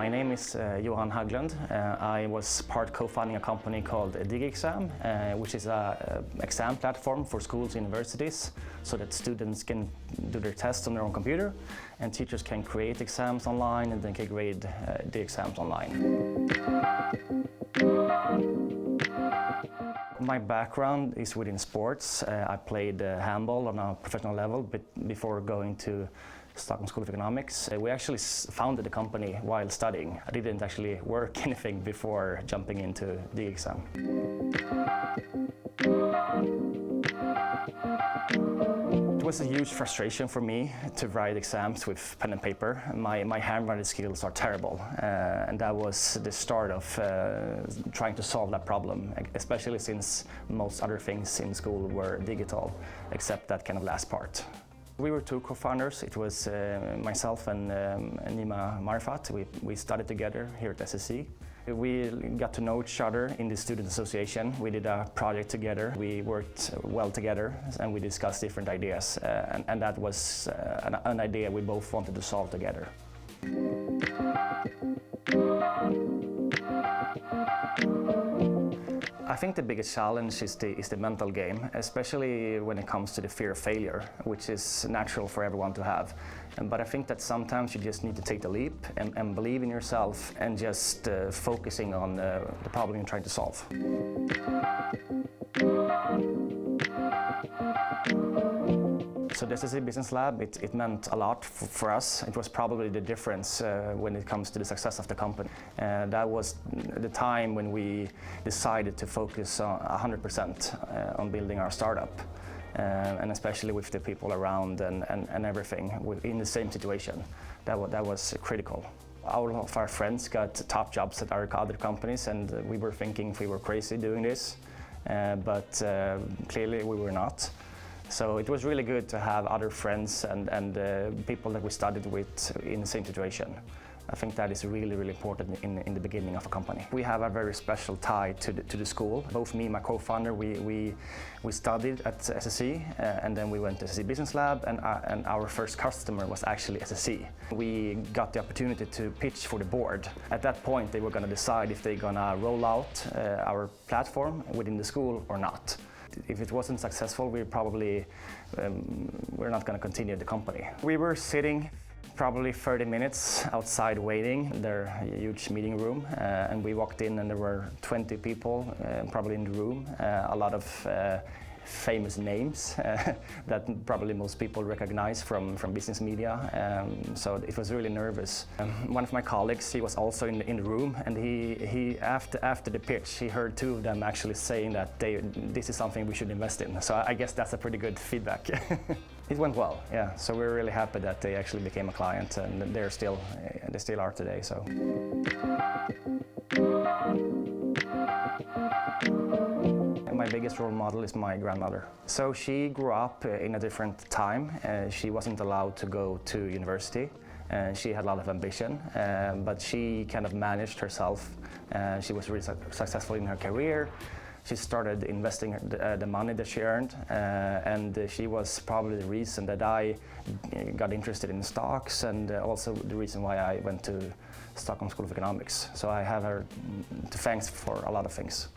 My name is Johan Hägglund. I was part co-founding a company called DigiExam, which is an exam platform for schools and universities so that students can do their tests on their own computer and teachers can create exams online and then can grade the exams online. My background is within sports. I played handball on a professional level before going to Stockholm School of Economics. We actually founded the company while studying. I didn't actually work anything before jumping into DigiExam. It was a huge frustration for me to write exams with pen and paper. My handwriting skills are terrible, and that was the start of trying to solve that problem, especially since most other things in school were digital, except that kind of last part. We were two co-founders. It was myself and Nima Marifat. We studied together here at SSC. We got to know each other in the student association. We did a project together. We worked well together and we discussed different ideas. And that was an idea we both wanted to solve together. I think the biggest challenge is the mental game, especially when it comes to the fear of failure, which is natural for everyone to have. But I think that sometimes you just need to take the leap and believe in yourself and just focusing on the problem you're trying to solve. So this is a business lab. It meant a lot for us. It was probably the difference when it comes to the success of the company. That was the time when we decided to focus 100% on building our startup, and especially with the people around and everything in the same situation. That was critical. All of our friends got top jobs at our other companies, and we were thinking if we were crazy doing this, but clearly we were not. So it was really good to have other friends and people that we studied with in the same situation. I think that is really, really important in the beginning of a company. We have a very special tie to the school. Both me and my co-founder, we studied at SSC and then we went to SSC Business Lab and our first customer was actually SSC. We got the opportunity to pitch for the board. At that point, they were going to decide if they're going to roll out our platform within the school or not. If it wasn't successful, we're not going to continue the company. We were sitting probably 30 minutes outside waiting in their huge meeting room, and we walked in and there were 20 people probably in the room, a lot of famous names that probably most people recognize from business media, so it was really nervous. One of my colleagues, he was also in the room, and he after the pitch, he heard two of them actually saying that this is something we should invest in. So I guess that's a pretty good feedback. It went well, yeah. So we're really happy that they actually became a client, and they still are today. So. My biggest role model is my grandmother. So she grew up in a different time. She wasn't allowed to go to university. She had a lot of ambition, but she kind of managed herself. She was really successful in her career. She started investing the money that she earned, and she was probably the reason that I got interested in stocks, and also the reason why I went to Stockholm School of Economics. So I have her to thank for a lot of things.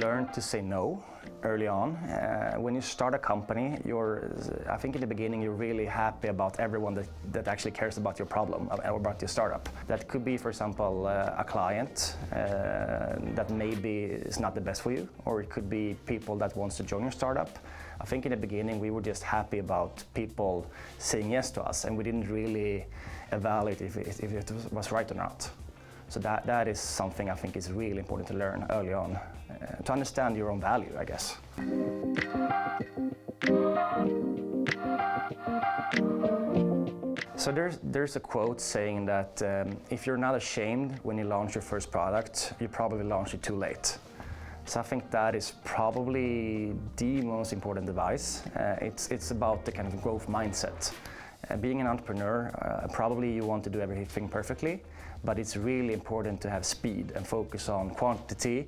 Learn to say no early on. When you start a company, I think in the beginning you're really happy about everyone that actually cares about your problem or about your startup. That could be, for example, a client that maybe is not the best for you, or it could be people that wants to join your startup. I think in the beginning we were just happy about people saying yes to us, and we didn't really evaluate if it was right or not. So that is something I think is really important to learn early on, to understand your own value, I guess. So there's a quote saying that if you're not ashamed when you launch your first product, you probably launched it too late. So I think that is probably the most important advice. It's about the kind of growth mindset. Being an entrepreneur, probably you want to do everything perfectly, but it's really important to have speed and focus on quantity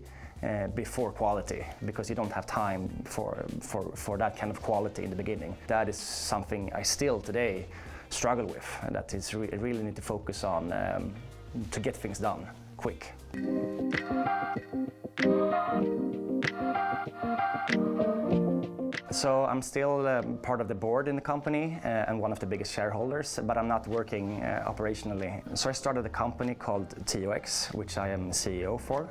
before quality, because you don't have time for that kind of quality in the beginning. That is something I still today struggle with, and that is really need to focus on to get things done quick. So I'm still part of the board in the company and one of the biggest shareholders, but I'm not working operationally. So I started a company called Tioex, which I am CEO for.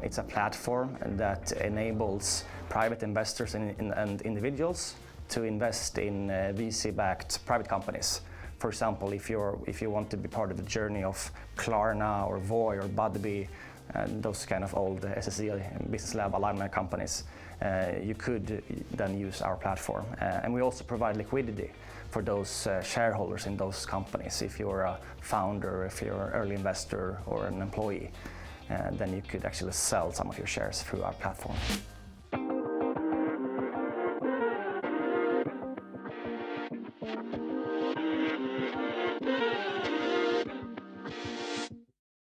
It's a platform that enables private investors and individuals to invest in VC-backed private companies. For example, if you want to be part of the journey of Klarna or Voi or Budbee, those kind of old SSE Business Lab alumni companies, you could then use our platform. And we also provide liquidity for those shareholders in those companies. If you're a founder, if you're an early investor or an employee, then you could actually sell some of your shares through our platform.